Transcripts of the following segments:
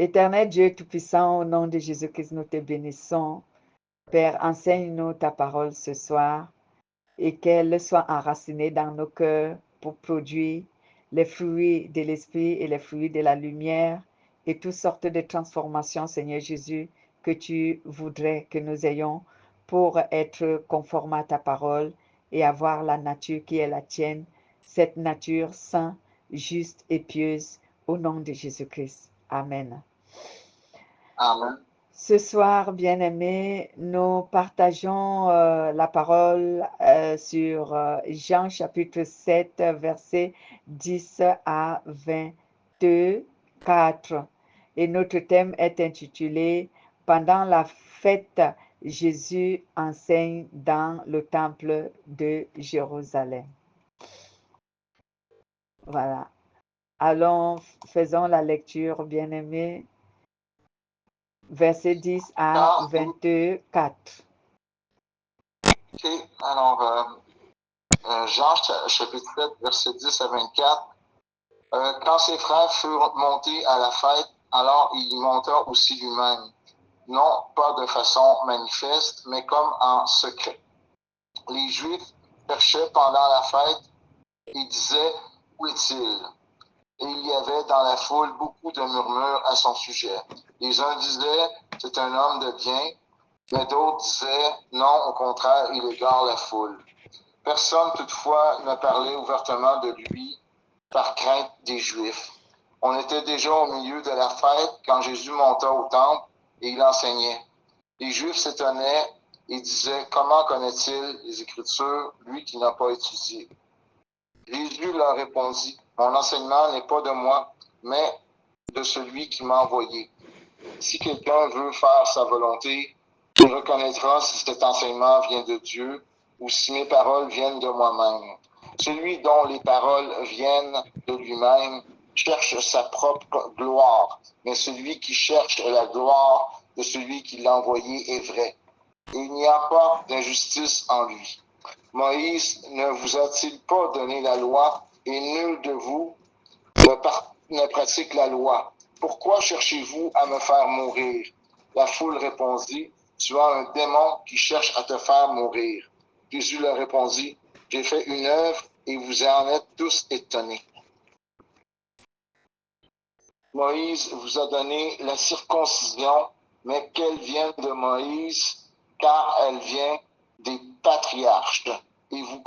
Éternel Dieu Tout-Puissant, au nom de Jésus-Christ, nous te bénissons. Père, enseigne-nous ta parole ce soir et qu'elle soit enracinée dans nos cœurs pour produire les fruits de l'Esprit et les fruits de la lumière et toutes sortes de transformations, Seigneur Jésus, que tu voudrais que nous ayons pour être conformes à ta parole et avoir la nature qui est la tienne, cette nature sainte, juste et pieuse, au nom de Jésus-Christ. Amen. Amen. Ce soir, bien-aimés, nous partageons la parole sur Jean chapitre 7, versets 10 à 24. Et notre thème est intitulé « Pendant la fête, Jésus enseigne dans le temple de Jérusalem ». Voilà. Allons, faisons la lecture, bien-aimés. Versets 10 à 24. OK. Alors, Jean chapitre 7, versets 10 à 24. Quand ses frères furent montés à la fête, alors il monta aussi lui-même, non pas de façon manifeste, mais comme en secret. Les Juifs cherchaient pendant la fête et disaient, où est-il? Et il y avait dans la foule beaucoup de murmures à son sujet. Les uns disaient, c'est un homme de bien, mais d'autres disaient, non, au contraire, il égare la foule. Personne toutefois ne parlait ouvertement de lui par crainte des Juifs. On était déjà au milieu de la fête quand Jésus monta au temple et il enseignait. Les Juifs s'étonnaient et disaient, comment connaît-il les Écritures, lui qui n'a pas étudié? Jésus leur répondit, mon enseignement n'est pas de moi, mais de celui qui m'a envoyé. Si quelqu'un veut faire sa volonté, il reconnaîtra si cet enseignement vient de Dieu ou si mes paroles viennent de moi-même. Celui dont les paroles viennent de lui-même cherche sa propre gloire, mais celui qui cherche la gloire de celui qui l'a envoyé est vrai. Et il n'y a pas d'injustice en lui. Moïse ne vous a-t-il pas donné la loi et nul de vous ne pratique la loi? Pourquoi cherchez-vous à me faire mourir? La foule répondit, tu as un démon qui cherche à te faire mourir. Jésus leur répondit, j'ai fait une œuvre et vous en êtes tous étonnés. Moïse vous a donné la circoncision, mais qu'elle vienne de Moïse, car elle vient des patriarches. Et vous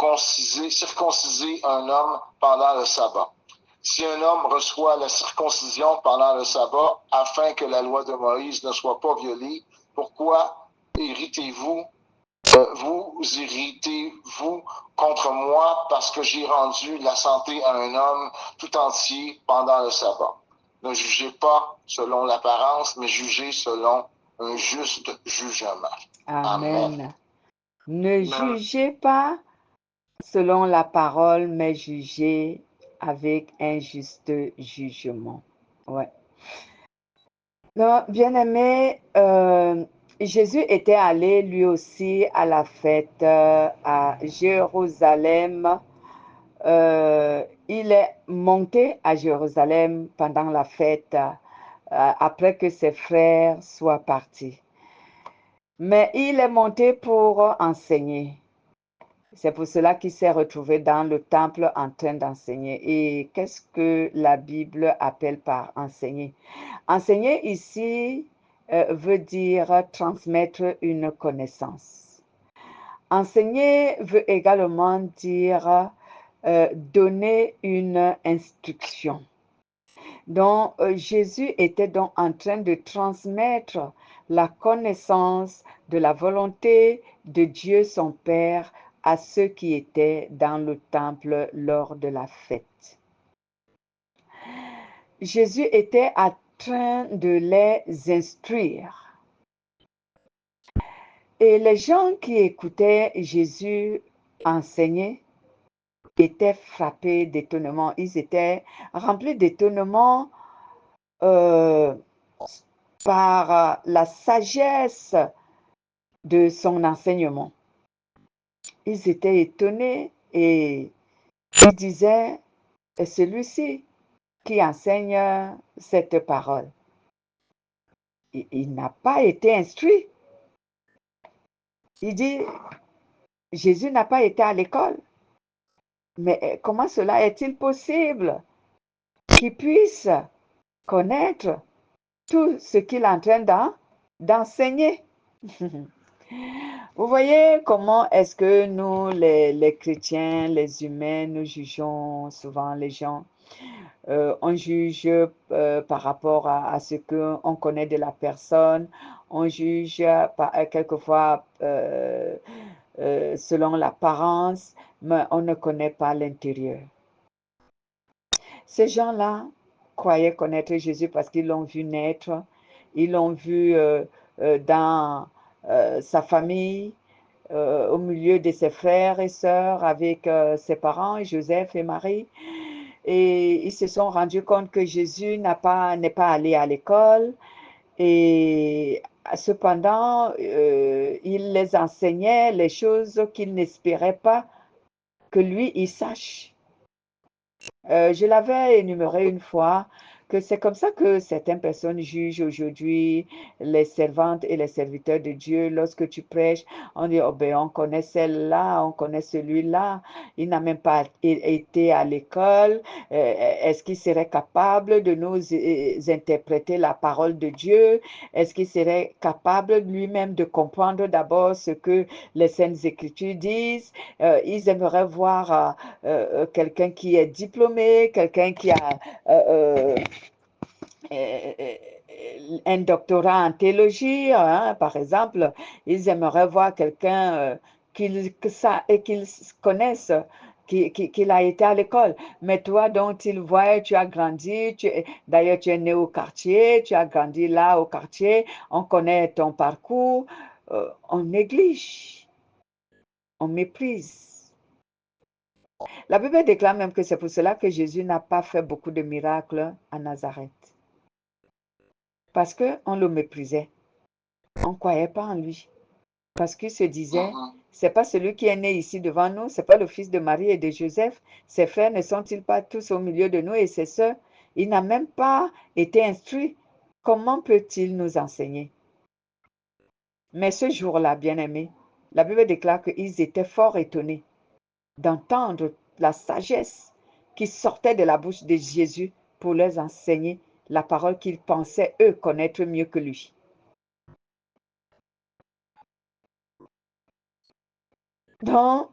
circoncisez un homme pendant le sabbat. Si un homme reçoit la circoncision pendant le sabbat, afin que la loi de Moïse ne soit pas violée, pourquoi irritez-vous contre moi parce que j'ai rendu la santé à un homme tout entier pendant le sabbat? Ne jugez pas selon l'apparence, mais jugez selon un juste jugement. Amen. Ne jugez pas selon la parole, mais jugez avec un juste jugement. Ouais. Donc, bien-aimé, Jésus était allé lui aussi à la fête à Jérusalem. Il est monté à Jérusalem pendant la fête après que ses frères soient partis. Mais il est monté pour enseigner. C'est pour cela qu'il s'est retrouvé dans le temple en train d'enseigner. Et qu'est-ce que la Bible appelle par enseigner? Enseigner ici veut dire transmettre une connaissance. Enseigner veut également dire donner une instruction. Donc, Jésus était donc en train de transmettre la connaissance de la volonté de Dieu son Père à ceux qui étaient dans le temple lors de la fête. Jésus était en train de les instruire. Et les gens qui écoutaient Jésus enseigner étaient frappés d'étonnement. Ils étaient remplis d'étonnement par la sagesse de son enseignement. Ils étaient étonnés et ils disaient, celui-ci qui enseigne cette parole, il n'a pas été instruit. Il dit, Jésus n'a pas été à l'école. Mais comment cela est-il possible qu'il puisse connaître tout ce qu'il est en train d'enseigner? Vous voyez comment est-ce que nous, les chrétiens, les humains, nous jugeons souvent les gens. On juge par rapport à ce qu'on connaît de la personne. On juge quelquefois selon l'apparence, mais on ne connaît pas l'intérieur. Ces gens-là croyaient connaître Jésus parce qu'ils l'ont vu naître, ils l'ont vu dans sa famille, au milieu de ses frères et sœurs, avec ses parents, Joseph et Marie. Et ils se sont rendus compte que Jésus n'est pas allé à l'école. Et cependant, il les enseignait les choses qu'ils n'espéraient pas que lui, il sache. Je l'avais énuméré une fois que c'est comme ça que certaines personnes jugent aujourd'hui les servantes et les serviteurs de Dieu. Lorsque tu prêches, on dit, oh ben, on connaît celle-là, on connaît celui-là, il n'a même pas été à l'école. Est-ce qu'il serait capable de nous interpréter la parole de Dieu? Est-ce qu'il serait capable lui-même de comprendre d'abord ce que les Saintes Écritures disent? Ils aimeraient voir quelqu'un qui est diplômé, quelqu'un qui a un doctorat en théologie, hein, par exemple. Ils aimeraient voir quelqu'un qu'ils connaissent, qu'il a été à l'école. Mais toi, dont ils voient, tu as grandi, d'ailleurs tu es né au quartier, tu as grandi là au quartier, on connaît ton parcours, on néglige, on méprise. La Bible déclare même que c'est pour cela que Jésus n'a pas fait beaucoup de miracles à Nazareth. Parce qu'on le méprisait. On ne croyait pas en lui. Parce qu'il se disait, c'est pas celui qui est né ici devant nous, c'est pas le fils de Marie et de Joseph. Ses frères ne sont-ils pas tous au milieu de nous et ses sœurs? Il n'a même pas été instruit. Comment peut-il nous enseigner? Mais ce jour-là, bien-aimés, la Bible déclare qu'ils étaient fort étonnés d'entendre la sagesse qui sortait de la bouche de Jésus pour leur enseigner la parole qu'ils pensaient, eux, connaître mieux que lui. Donc,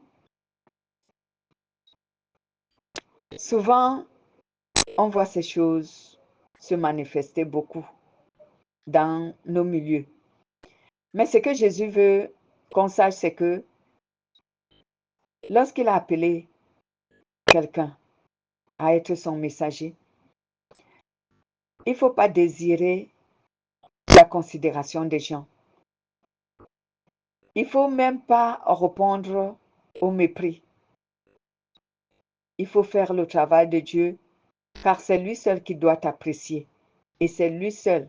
souvent, on voit ces choses se manifester beaucoup dans nos milieux. Mais ce que Jésus veut qu'on sache, c'est que lorsqu'il a appelé quelqu'un à être son messager, il ne faut pas désirer la considération des gens. Il ne faut même pas répondre au mépris. Il faut faire le travail de Dieu, car c'est lui seul qui doit t'apprécier. Et c'est lui seul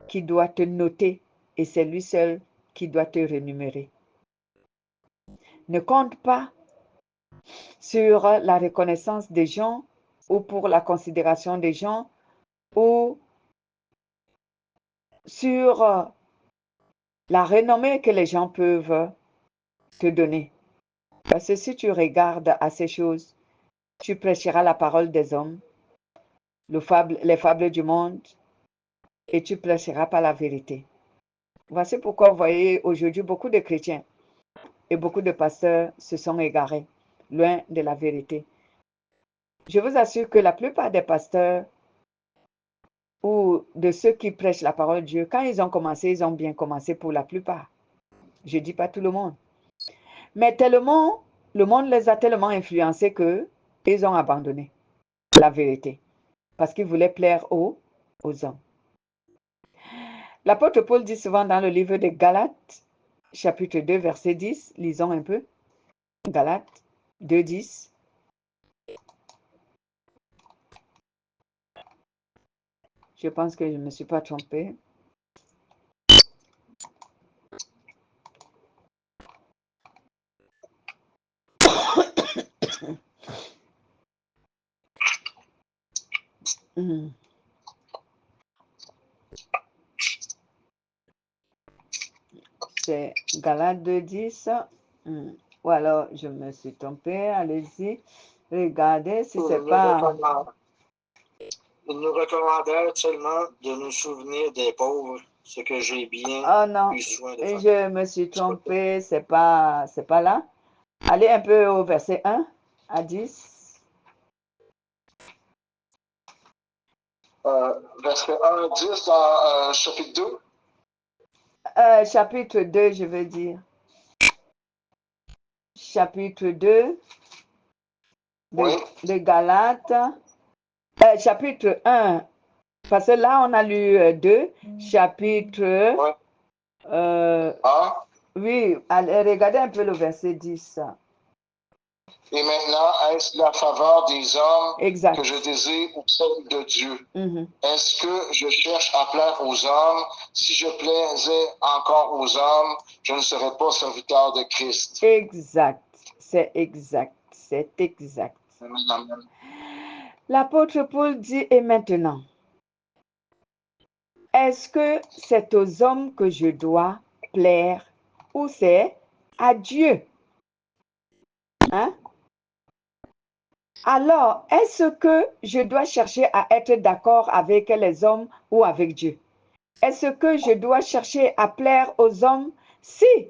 qui doit te noter. Et c'est lui seul qui doit te rémunérer. Ne compte pas sur la reconnaissance des gens ou pour la considération des gens ou sur la renommée que les gens peuvent te donner. Parce que si tu regardes à ces choses, tu prêcheras la parole des hommes, les fables du monde, et tu ne prêcheras pas la vérité. Voici pourquoi vous voyez aujourd'hui beaucoup de chrétiens et beaucoup de pasteurs se sont égarés, loin de la vérité. Je vous assure que la plupart des pasteurs ou de ceux qui prêchent la parole de Dieu, quand ils ont commencé, ils ont bien commencé pour la plupart. Je ne dis pas tout le monde. Mais tellement, le monde les a tellement influencés qu'ils ont abandonné la vérité parce qu'ils voulaient plaire aux hommes. L'apôtre Paul dit souvent dans le livre de Galates, chapitre 2, verset 10, lisons un peu. Galates 2, 10. Je pense que je ne me suis pas trompée. c'est Galates 2:10. Ou alors, je me suis trompée. Allez-y. Regardez si c'est pas... Il nous recommandait seulement de nous souvenir des pauvres, ce que j'ai bien Oh non, eu soin de faire. je me suis trompée. C'est pas là. Allez un peu au verset 1 à 10. Verset 1 à 10 dans chapitre 2. Chapitre 2, je veux dire. Chapitre 2 de Galates. Chapitre 1, parce que là, on a lu 2. Chapitre... oui, allez, regardez un peu le verset 10. Et maintenant, est-ce la faveur des hommes exact. que je désire ou celle de Dieu? Est-ce que je cherche à plaire aux hommes? Si je plaisais encore aux hommes, je ne serais pas serviteur de Christ. Exact, c'est exact, c'est exact. Amen. L'apôtre Paul dit, et maintenant, est-ce que c'est aux hommes que je dois plaire ou c'est à Dieu? Hein? Alors, est-ce que je dois chercher à être d'accord avec les hommes ou avec Dieu? Est-ce que je dois chercher à plaire aux hommes? Si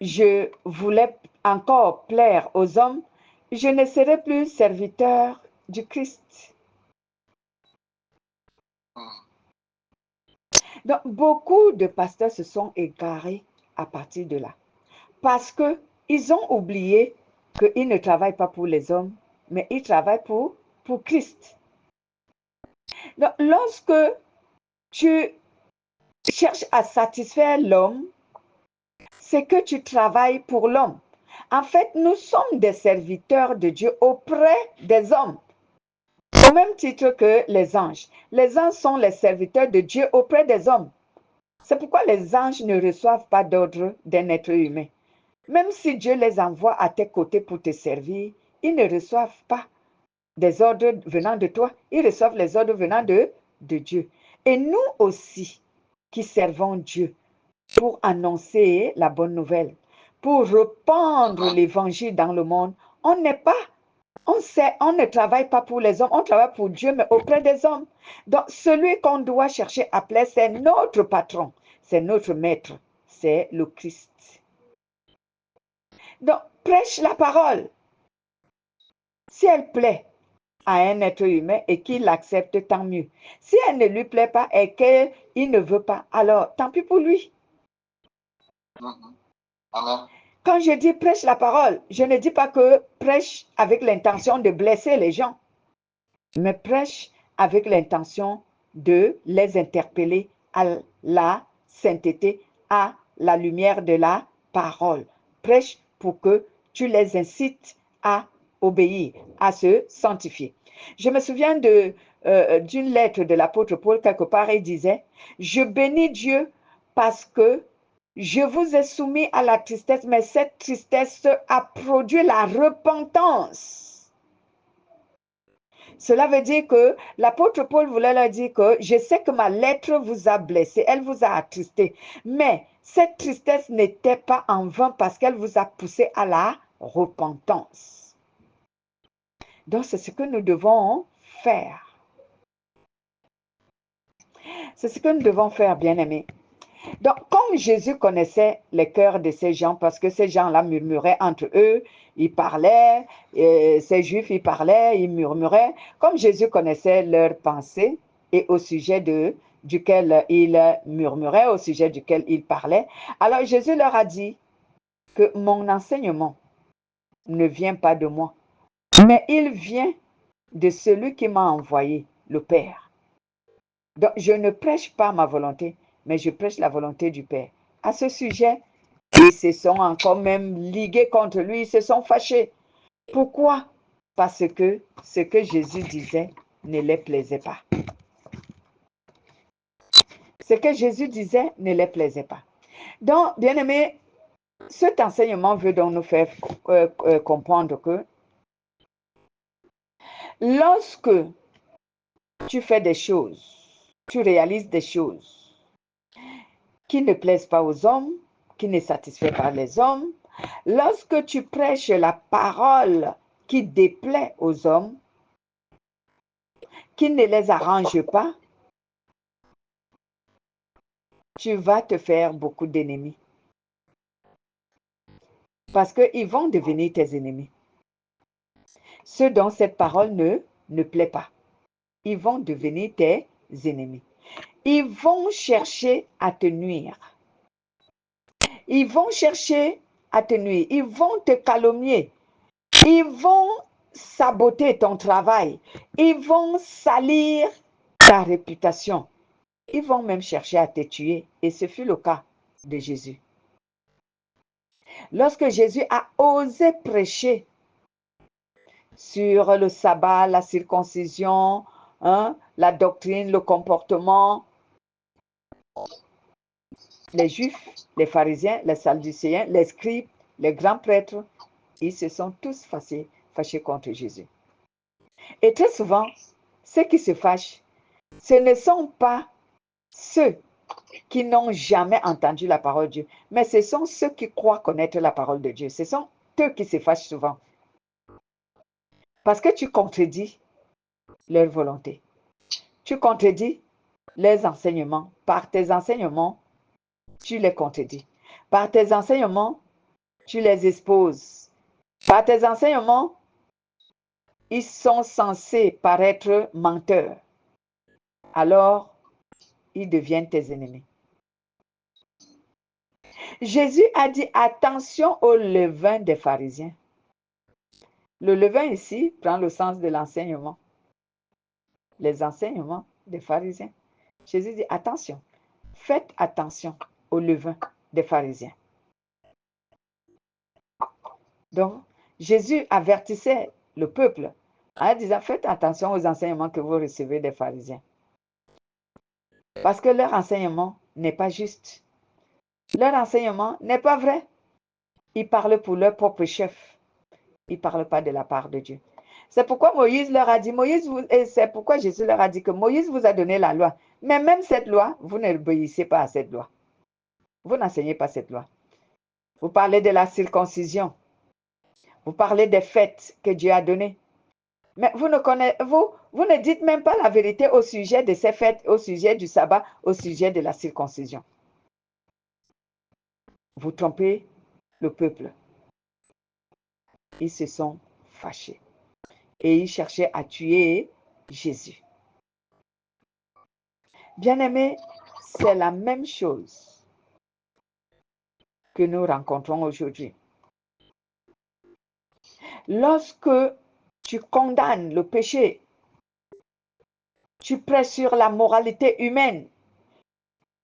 je voulais encore plaire aux hommes, je ne serais plus serviteur du Christ. Donc, beaucoup de pasteurs se sont égarés à partir de là. Parce qu'ils ont oublié qu'ils ne travaillent pas pour les hommes, mais ils travaillent pour Christ. Donc, lorsque tu cherches à satisfaire l'homme, c'est que tu travailles pour l'homme. En fait, nous sommes des serviteurs de Dieu auprès des hommes. Au même titre que les anges. Les anges sont les serviteurs de Dieu auprès des hommes. C'est pourquoi les anges ne reçoivent pas d'ordre d'un être humain. Même si Dieu les envoie à tes côtés pour te servir, ils ne reçoivent pas des ordres venant de toi. Ils reçoivent les ordres venant de Dieu. Et nous aussi, qui servons Dieu pour annoncer la bonne nouvelle, pour répandre l'évangile dans le monde, on ne travaille pas pour les hommes, on travaille pour Dieu, mais auprès des hommes. Donc, celui qu'on doit chercher à plaire, c'est notre patron, c'est notre maître, c'est le Christ. Donc, prêche la parole. Si elle plaît à un être humain et qu'il l'accepte, tant mieux. Si elle ne lui plaît pas et qu'il ne veut pas, alors tant pis pour lui. Amen. Quand je dis prêche la parole, je ne dis pas que prêche avec l'intention de blesser les gens, mais prêche avec l'intention de les interpeller à la sainteté, à la lumière de la parole. Prêche pour que tu les incites à obéir, à se sanctifier. Je me souviens d'une lettre de l'apôtre Paul, quelque part, il disait, « Je bénis Dieu parce que je vous ai soumis à la tristesse, mais cette tristesse a produit la repentance. » Cela veut dire que l'apôtre Paul voulait leur dire que je sais que ma lettre vous a blessé, elle vous a attristé, mais cette tristesse n'était pas en vain parce qu'elle vous a poussé à la repentance. Donc c'est ce que nous devons faire. C'est ce que nous devons faire, bien-aimés. Donc, comme Jésus connaissait les cœurs de ces gens, parce que ces gens-là murmuraient entre eux, ils parlaient, ces Juifs, ils parlaient, ils murmuraient, comme Jésus connaissait leurs pensées et au sujet duquel ils murmuraient, au sujet duquel ils parlaient, alors Jésus leur a dit que mon enseignement ne vient pas de moi, mais il vient de celui qui m'a envoyé, le Père. Donc, je ne prêche pas ma volonté, mais je prêche la volonté du Père. À ce sujet, ils se sont encore même ligués contre lui, ils se sont fâchés. Pourquoi? Parce que ce que Jésus disait ne les plaisait pas. Ce que Jésus disait ne les plaisait pas. Donc, bien-aimés, cet enseignement veut donc nous faire comprendre que lorsque tu fais des choses, tu réalises des choses qui ne plaisent pas aux hommes, qui n'est satisfait par les hommes, lorsque tu prêches la parole qui déplaît aux hommes, qui ne les arrange pas, tu vas te faire beaucoup d'ennemis. Parce qu'ils vont devenir tes ennemis. Ceux dont cette parole ne plaît pas, ils vont devenir tes ennemis. Ils vont chercher à te nuire. Ils vont chercher à te nuire. Ils vont te calomnier. Ils vont saboter ton travail. Ils vont salir ta réputation. Ils vont même chercher à te tuer. Et ce fut le cas de Jésus. Lorsque Jésus a osé prêcher sur le sabbat, la circoncision, la doctrine, le comportement, les Juifs, les pharisiens, les sadducéens, les scribes, les grands prêtres, ils se sont tous fâchés contre Jésus. Et très souvent, ceux qui se fâchent, ce ne sont pas ceux qui n'ont jamais entendu la parole de Dieu, mais ce sont ceux qui croient connaître la parole de Dieu. Ce sont eux qui se fâchent souvent. Parce que tu contredis leur volonté. Tu contredis leurs enseignements. Par tes enseignements, tu les contredis. Par tes enseignements, tu les exposes. Par tes enseignements, ils sont censés paraître menteurs. Alors, ils deviennent tes ennemis. Jésus a dit attention au levain des pharisiens. Le levain ici prend le sens de l'enseignement. Les enseignements des pharisiens. Jésus dit attention, faites attention au levain des pharisiens. Donc, Jésus avertissait le peuple en disant faites attention aux enseignements que vous recevez des pharisiens. Parce que leur enseignement n'est pas juste. Leur enseignement n'est pas vrai. Ils parlent pour leur propre chef. Ils ne parlent pas de la part de Dieu. C'est pourquoi Moïse leur a dit, et c'est pourquoi Jésus leur a dit que Moïse vous a donné la loi. Mais même cette loi, vous n'obéissez pas à cette loi. Vous n'enseignez pas cette loi. Vous parlez de la circoncision. Vous parlez des fêtes que Dieu a données. Mais vous ne dites même pas la vérité au sujet de ces fêtes, au sujet du sabbat, au sujet de la circoncision. Vous trompez le peuple. Ils se sont fâchés. Et ils cherchaient à tuer Jésus. Bien-aimés, c'est la même chose que nous rencontrons aujourd'hui. Lorsque tu condamnes le péché, tu prêches sur la moralité humaine,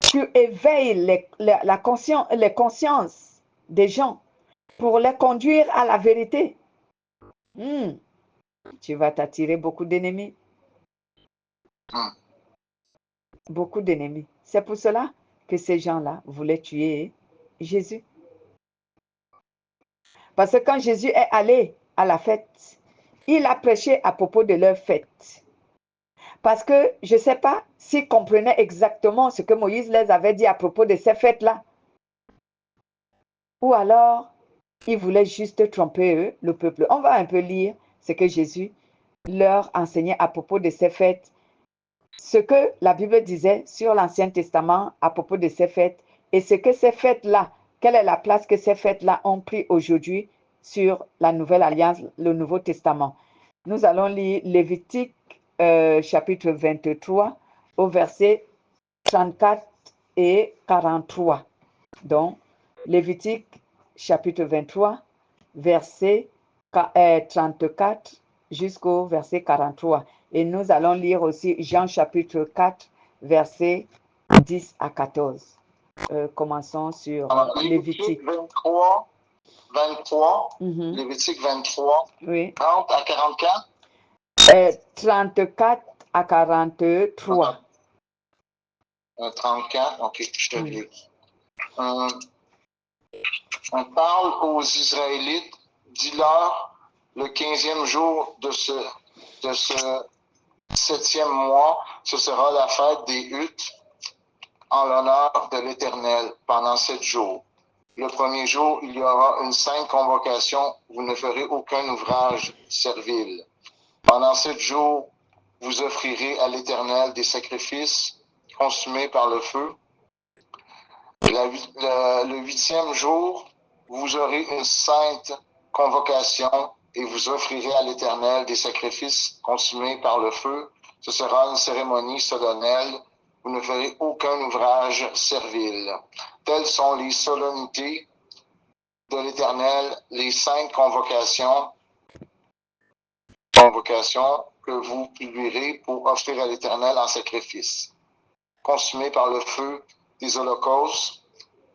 tu éveilles les consciences des gens pour les conduire à la vérité. Tu vas t'attirer beaucoup d'ennemis. Beaucoup d'ennemis. C'est pour cela que ces gens-là voulaient tuer Jésus. Parce que quand Jésus est allé à la fête, il a prêché à propos de leur fête. Parce que je ne sais pas s'ils comprenaient exactement ce que Moïse les avait dit à propos de ces fêtes-là. Ou alors, ils voulaient juste tromper eux, le peuple. On va un peu lire ce que Jésus leur enseignait à propos de ces fêtes. Ce que la Bible disait sur l'Ancien Testament à propos de ces fêtes et ce que ces fêtes-là, quelle est la place que ces fêtes-là ont pris aujourd'hui sur la Nouvelle Alliance, le Nouveau Testament. Nous allons lire Lévitique chapitre 23 au verset 34 et 43. Donc, Lévitique chapitre 23, verset 34 jusqu'au verset 43. Et nous allons lire aussi Jean chapitre 4, verset 10 à 14. Commençons sur Lévitique 23. Lévitique 23, oui. 30 à 44. 34 à 43. 34, ok, je te lis. On parle aux Israélites, dis-leur, le 15e jour de ce 7e mois, ce sera la fête des huttes en l'honneur de l'Éternel pendant 7 jours. Le premier jour, il y aura une sainte convocation. Vous ne ferez aucun ouvrage servile. Pendant 7 jours, vous offrirez à l'Éternel des sacrifices consumés par le feu. Le 8e jour, vous aurez une sainte convocation et vous offrirez à l'Éternel des sacrifices consumés par le feu. Ce sera une cérémonie solennelle. Vous ne ferez aucun ouvrage servile. Telles sont les solennités de l'Éternel, les saintes convocations que vous publierez pour offrir à l'Éternel en sacrifice, consumés par le feu, des holocaustes,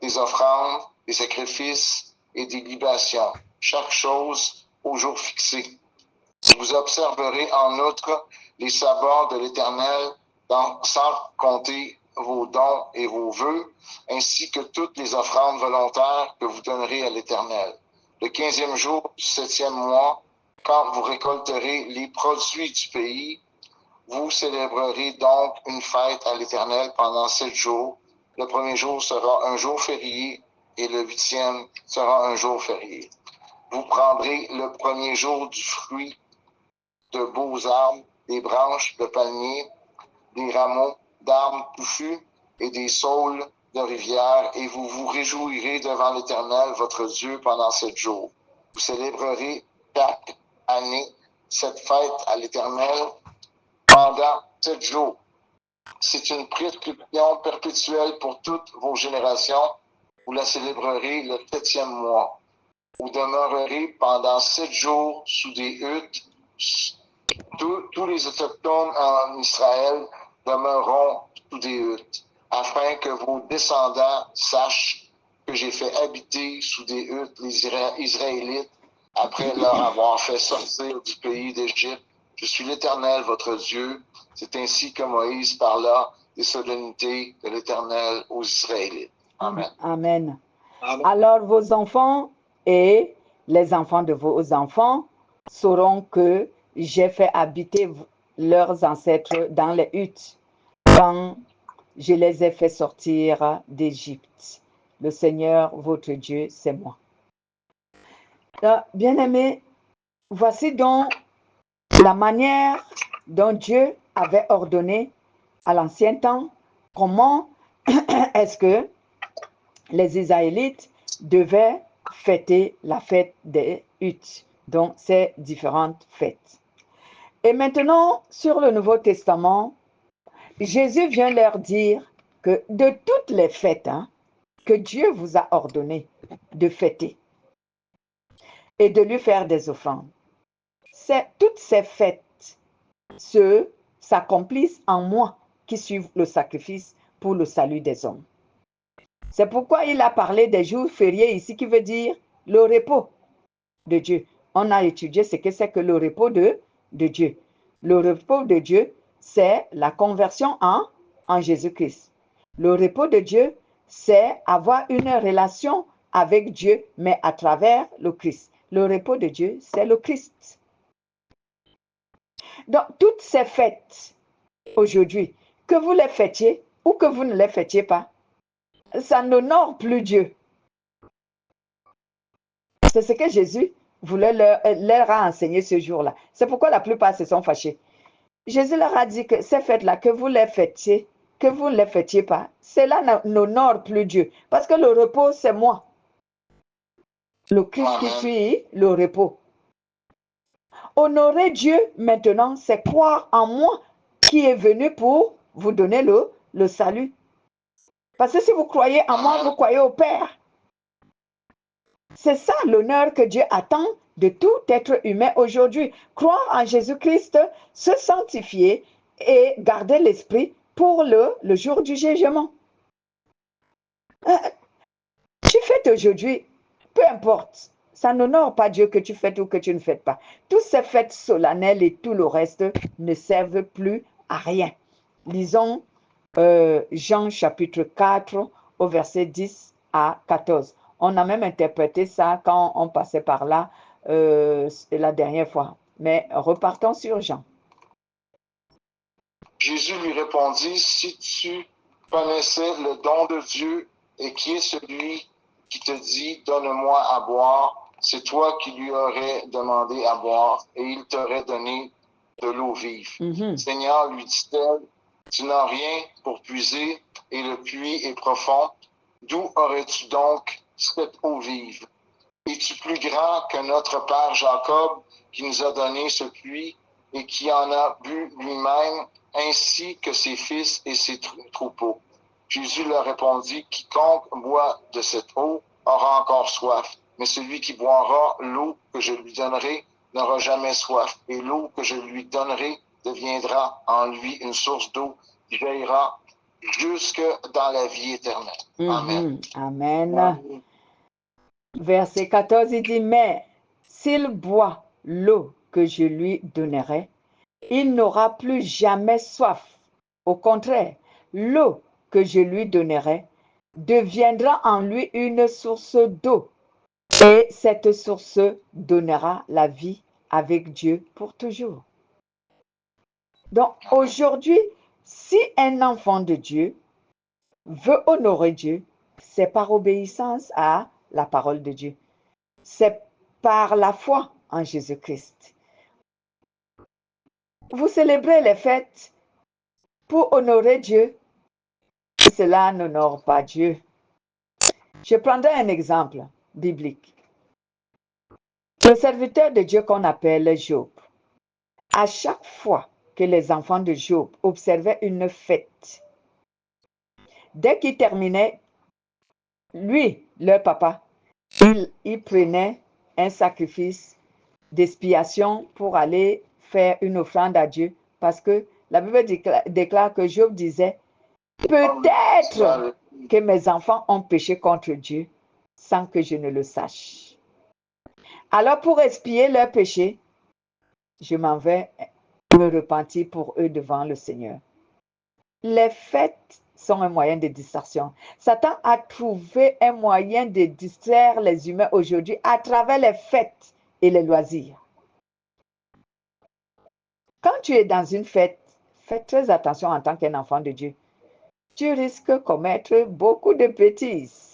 des offrandes, des sacrifices et des libations, chaque chose au jour fixé. Vous observerez en outre les sabbats de l'Éternel sans compter vos dons et vos vœux, ainsi que toutes les offrandes volontaires que vous donnerez à l'Éternel. Le 15e jour du 7e mois, quand vous récolterez les produits du pays, vous célébrerez donc une fête à l'Éternel pendant 7 jours. Le premier jour sera un jour férié et le 8e sera un jour férié. Vous prendrez le premier jour du fruit de beaux arbres, des branches de palmiers, des rameaux d'arbres touffus et des saules de rivière, et vous vous réjouirez devant l'Éternel, votre Dieu, pendant 7 jours. Vous célébrerez chaque année cette fête à l'Éternel pendant 7 jours. C'est une prescription perpétuelle pour toutes vos générations. Vous la célébrerez le 7e mois. Vous demeurerez pendant 7 jours sous des huttes. Tous les autochtones en Israël demeureront sous des huttes, afin que vos descendants sachent que j'ai fait habiter sous des huttes les Israélites après leur avoir fait sortir du pays d'Égypte. Je suis l'Éternel, votre Dieu. C'est ainsi que Moïse parla des solennités de l'Éternel aux Israélites. Amen. Amen. Amen. Alors vos enfants et les enfants de vos enfants sauront que j'ai fait habiter leurs ancêtres dans les huttes quand je les ai fait sortir d'Égypte. Le Seigneur, votre Dieu, c'est moi. Bien-aimés, voici donc la manière dont Dieu avait ordonné à l'ancien temps comment est-ce que les Israélites devaient fêter la fête des huttes, donc ces différentes fêtes. Et maintenant, sur le Nouveau Testament, Jésus vient leur dire que de toutes les fêtes que Dieu vous a ordonné de fêter et de lui faire des offrandes, toutes ces fêtes s'accomplissent en moi qui suis le sacrifice pour le salut des hommes. C'est pourquoi il a parlé des jours fériés ici, qui veut dire le repos de Dieu. On a étudié ce que c'est que le repos de Dieu. Le repos de Dieu, c'est la conversion en Jésus-Christ. Le repos de Dieu, c'est avoir une relation avec Dieu, mais à travers le Christ. Le repos de Dieu, c'est le Christ. Donc, toutes ces fêtes, aujourd'hui, que vous les fêtiez ou que vous ne les fêtiez pas, ça n'honore plus Dieu. C'est ce que Jésus voulait leur a enseigné ce jour-là. C'est pourquoi la plupart se sont fâchés. Jésus leur a dit que ces fêtes-là, que vous les fêtiez, que vous ne les fêtiez pas, cela n'honore plus Dieu. Parce que le repos, c'est moi. Le Christ qui suit le repos. Honorer Dieu maintenant, c'est croire en moi qui est venu pour vous donner le salut. Parce que si vous croyez en moi, vous croyez au Père. C'est ça l'honneur que Dieu attend de tout être humain aujourd'hui. Croire en Jésus-Christ, se sanctifier et garder l'esprit pour le jour du jugement. Tu fêtes aujourd'hui, peu importe, ça n'honore pas Dieu que tu fêtes ou que tu ne fêtes pas. Toutes ces fêtes solennelles et tout le reste ne servent plus à rien. Lisons Jean chapitre 4 au verset 10 à 14. On a même interprété ça quand on passait par là la dernière fois. Mais repartons sur Jean. Jésus lui répondit, si tu connaissais le don de Dieu et qui est celui qui te dit, donne-moi à boire, c'est toi qui lui aurais demandé à boire et il t'aurait donné de l'eau vive. Seigneur, lui dit-elle, tu n'as rien pour puiser et le puits est profond. D'où aurais-tu donc cette eau vive? Es-tu plus grand que notre père Jacob qui nous a donné ce puits et qui en a bu lui-même, ainsi que ses fils et ses troupeaux? Jésus leur répondit, quiconque boit de cette eau aura encore soif, mais celui qui boira l'eau que je lui donnerai n'aura jamais soif, et l'eau que je lui donnerai deviendra en lui une source d'eau qui jaillira jusque dans la vie éternelle. Amen. Amen. Verset 14, il dit, mais s'il boit l'eau que je lui donnerai, il n'aura plus jamais soif. Au contraire, l'eau que je lui donnerai deviendra en lui une source d'eau. Et cette source donnera la vie avec Dieu pour toujours. Donc aujourd'hui, si un enfant de Dieu veut honorer Dieu, c'est par obéissance à la parole de Dieu. C'est par la foi en Jésus-Christ. Vous célébrez les fêtes pour honorer Dieu. Cela n'honore pas Dieu. Je prendrai un exemple biblique. Le serviteur de Dieu qu'on appelle Job, à chaque fois que les enfants de Job observaient une fête, dès qu'ils terminaient, lui, leur papa, il prenait un sacrifice d'expiation pour aller faire une offrande à Dieu, parce que la Bible déclare que Job disait, peut-être que mes enfants ont péché contre Dieu sans que je ne le sache. Alors pour expier leur péché, je m'en vais me repentir pour eux devant le Seigneur. Les fêtes sont un moyen de distraction. Satan a trouvé un moyen de distraire les humains aujourd'hui à travers les fêtes et les loisirs. Quand tu es dans une fête, fais très attention en tant qu'un enfant de Dieu. Tu risques de commettre beaucoup de bêtises.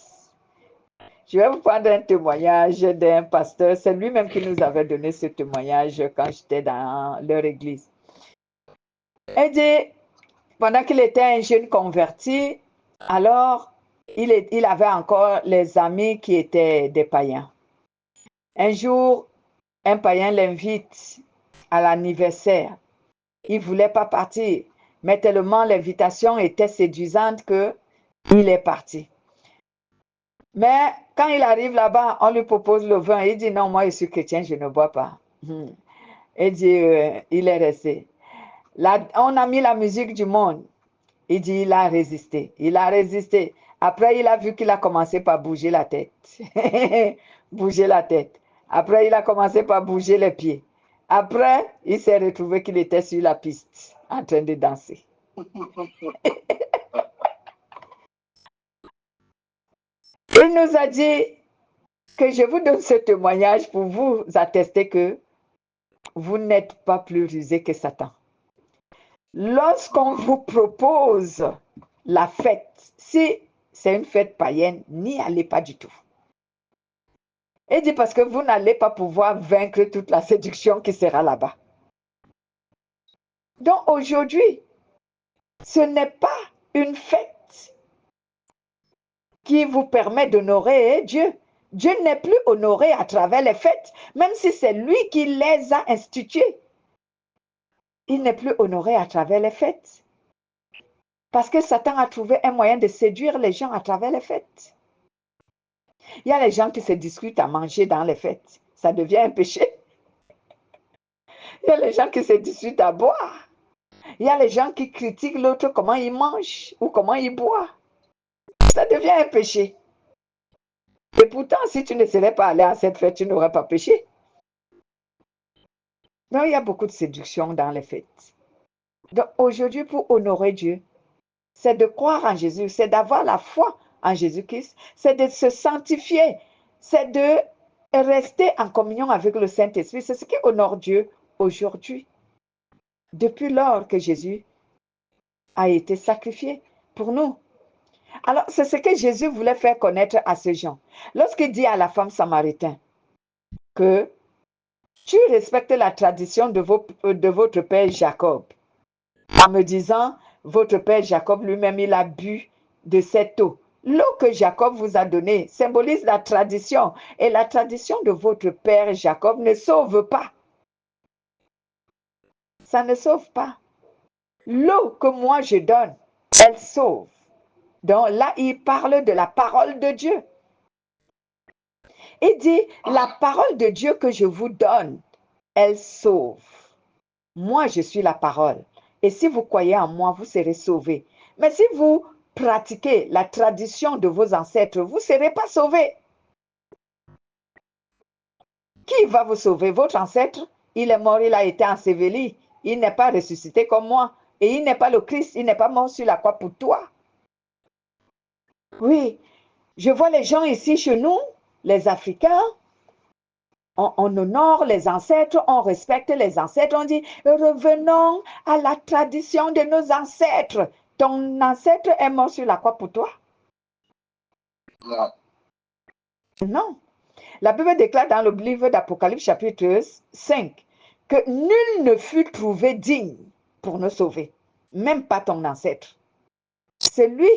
Je vais vous prendre un témoignage d'un pasteur. C'est lui-même qui nous avait donné ce témoignage quand j'étais dans leur église. Il dit, pendant qu'il était un jeune converti, alors il avait encore les amis qui étaient des païens. Un jour, un païen l'invite à l'anniversaire. Il ne voulait pas partir, mais tellement l'invitation était séduisante qu'il est parti. Mais quand il arrive là-bas, on lui propose le vin. Il dit non, moi je suis chrétien, je ne bois pas. Il dit, il est resté. Là, on a mis la musique du monde. Il dit, il a résisté. Il a résisté. Après, il a vu qu'il a commencé par bouger la tête. Bouger la tête. Après, il a commencé par bouger les pieds. Après, il s'est retrouvé qu'il était sur la piste en train de danser. Il nous a dit que je vous donne ce témoignage pour vous attester que vous n'êtes pas plus rusé que Satan. Lorsqu'on vous propose la fête, si c'est une fête païenne, n'y allez pas du tout. Il dit parce que vous n'allez pas pouvoir vaincre toute la séduction qui sera là-bas. Donc aujourd'hui, ce n'est pas une fête qui vous permet d'honorer Dieu. Dieu n'est plus honoré à travers les fêtes, même si c'est lui qui les a instituées. Il n'est plus honoré à travers les fêtes. Parce que Satan a trouvé un moyen de séduire les gens à travers les fêtes. Il y a les gens qui se discutent à manger dans les fêtes. Ça devient un péché. Il y a les gens qui se discutent à boire. Il y a les gens qui critiquent l'autre comment il mange ou comment il boit. Ça devient un péché. Et pourtant, si tu ne serais pas allé à cette fête, tu n'aurais pas péché. Donc, il y a beaucoup de séduction dans les fêtes. Donc, aujourd'hui, pour honorer Dieu, c'est de croire en Jésus, c'est d'avoir la foi en Jésus-Christ, c'est de se sanctifier, c'est de rester en communion avec le Saint-Esprit. C'est ce qui honore Dieu aujourd'hui. Depuis lors que Jésus a été sacrifié pour nous. Alors, c'est ce que Jésus voulait faire connaître à ces gens. Lorsqu'il dit à la femme samaritaine que tu respectes la tradition de votre père Jacob, en me disant, votre père Jacob lui-même, il a bu de cette eau. L'eau que Jacob vous a donnée symbolise la tradition. Et la tradition de votre père Jacob ne sauve pas. Ça ne sauve pas. L'eau que moi je donne, elle sauve. Donc là, il parle de la parole de Dieu. Il dit, la parole de Dieu que je vous donne, elle sauve. Moi, je suis la parole. Et si vous croyez en moi, vous serez sauvés. Mais si vous pratiquez la tradition de vos ancêtres, vous ne serez pas sauvés. Qui va vous sauver? Votre ancêtre? Il est mort, il a été enseveli. Il n'est pas ressuscité comme moi. Et il n'est pas le Christ, il n'est pas mort sur la croix pour toi. Oui, je vois les gens ici chez nous, les Africains, on honore les ancêtres, on respecte les ancêtres, on dit revenons à la tradition de nos ancêtres. Ton ancêtre est mort sur la croix pour toi? Non. Non. La Bible déclare dans le livre d'Apocalypse chapitre 5 que nul ne fut trouvé digne pour nous sauver, même pas ton ancêtre. C'est lui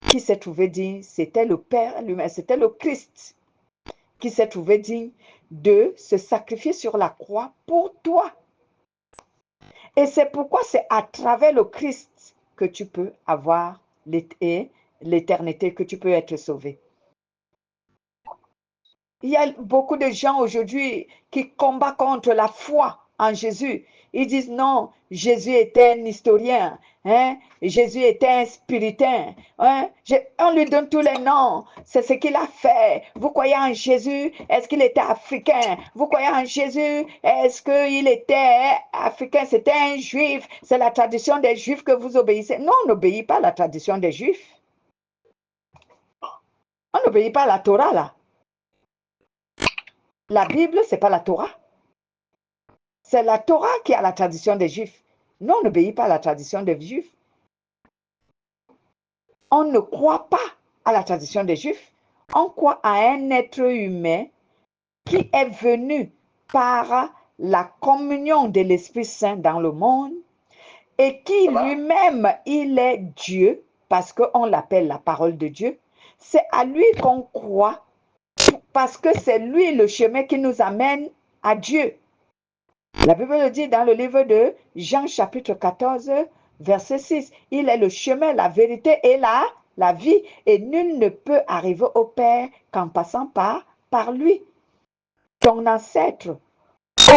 qui s'est trouvé digne, c'était le Père lui-même, c'était le Christ qui s'est trouvé digne de se sacrifier sur la croix pour toi. Et c'est pourquoi c'est à travers le Christ que tu peux avoir l'éternité, que tu peux être sauvé. Il y a beaucoup de gens aujourd'hui qui combattent contre la foi en Jésus. Ils disent non, Jésus était un historien, hein? Jésus était un spiritain. Hein? On lui donne tous les noms, c'est ce qu'il a fait. Vous croyez en Jésus? Est-ce qu'il était africain? Vous croyez en Jésus? Est-ce qu'il était africain? C'était un juif. C'est la tradition des juifs que vous obéissez. Non, on n'obéit pas à la tradition des juifs. On n'obéit pas à la Torah là. La Bible, ce n'est pas la Torah. C'est la Torah qui a la tradition des Juifs. Nous, on n'obéit pas à la tradition des Juifs. On ne croit pas à la tradition des Juifs. On croit à un être humain qui est venu par la communion de l'Esprit Saint dans le monde et qui lui-même, il est Dieu parce qu'on l'appelle la parole de Dieu. C'est à lui qu'on croit parce que c'est lui le chemin qui nous amène à Dieu. La Bible le dit dans le livre de Jean chapitre 14, verset 6. Il est le chemin, la vérité et la vie. Et nul ne peut arriver au Père qu'en passant par lui. Ton ancêtre,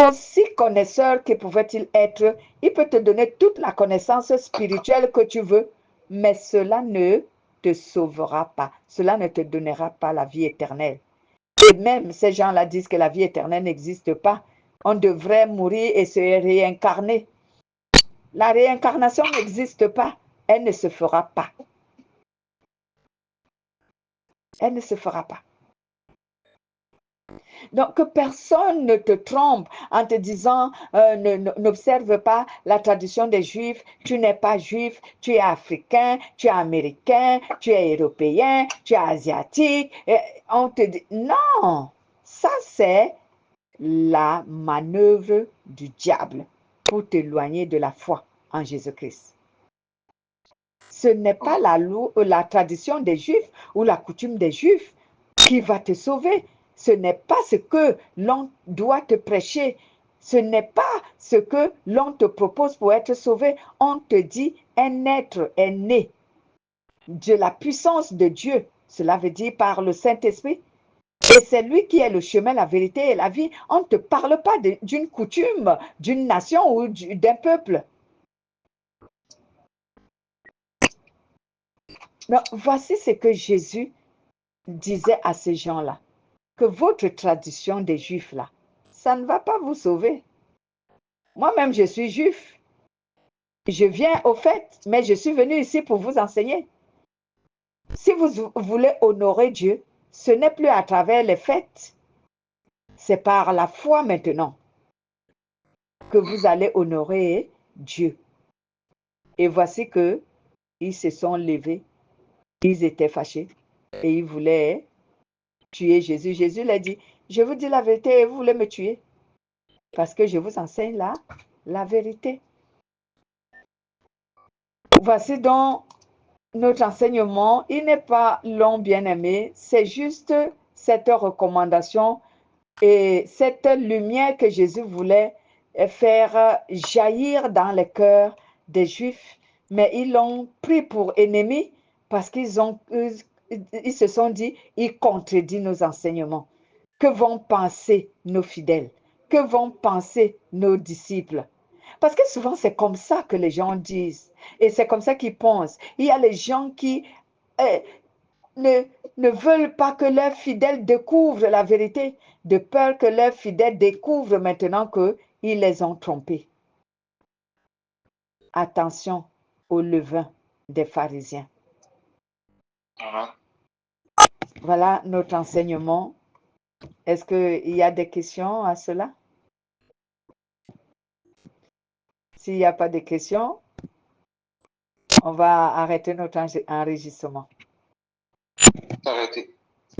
aussi connaisseur que pouvait-il être, il peut te donner toute la connaissance spirituelle que tu veux, mais cela ne te sauvera pas. Cela ne te donnera pas la vie éternelle. Et même ces gens-là disent que la vie éternelle n'existe pas. On devrait mourir et se réincarner. La réincarnation n'existe pas. Elle ne se fera pas. Elle ne se fera pas. Donc, que personne ne te trompe en te disant n'observe pas la tradition des Juifs, tu n'es pas juif, tu es africain, tu es américain, tu es européen, tu es asiatique. Et on te dit non, ça c'est la manœuvre du diable pour t'éloigner de la foi en Jésus-Christ. Ce n'est pas la tradition des Juifs ou la coutume des Juifs qui va te sauver. Ce n'est pas ce que l'on doit te prêcher. Ce n'est pas ce que l'on te propose pour être sauvé. On te dit un être est né de la puissance de Dieu. Cela veut dire par le Saint-Esprit. Et c'est lui qui est le chemin, la vérité et la vie. On ne te parle pas d'une coutume, d'une nation ou d'un peuple. Mais voici ce que Jésus disait à ces gens-là. Que votre tradition des Juifs, là, ça ne va pas vous sauver. Moi-même, je suis juif. Je viens au fait, mais je suis venu ici pour vous enseigner. Si vous voulez honorer Dieu, ce n'est plus à travers les fêtes. C'est par la foi maintenant que vous allez honorer Dieu. Et voici qu'ils se sont levés Ils étaient fâchés et ils voulaient tuer Jésus. Jésus leur dit, je vous dis la vérité et vous voulez me tuer parce que je vous enseigne la vérité. Voici donc notre enseignement. Il n'est pas long, bien-aimé. C'est juste cette recommandation et cette lumière que Jésus voulait faire jaillir dans les cœurs des Juifs. Mais ils l'ont pris pour ennemi parce ils se sont dit, il contredit nos enseignements. Que vont penser nos fidèles? Que vont penser nos disciples? Parce que souvent, c'est comme ça que les gens disent. Et c'est comme ça qu'ils pensent. Il y a les gens qui ne, ne veulent pas que leurs fidèles découvrent la vérité, de peur que leurs fidèles découvrent maintenant qu'ils les ont trompés. Attention au levain des pharisiens. Voilà notre enseignement. Est-ce qu'il y a des questions à cela? S'il n'y a pas de questions, on va arrêter notre enregistrement.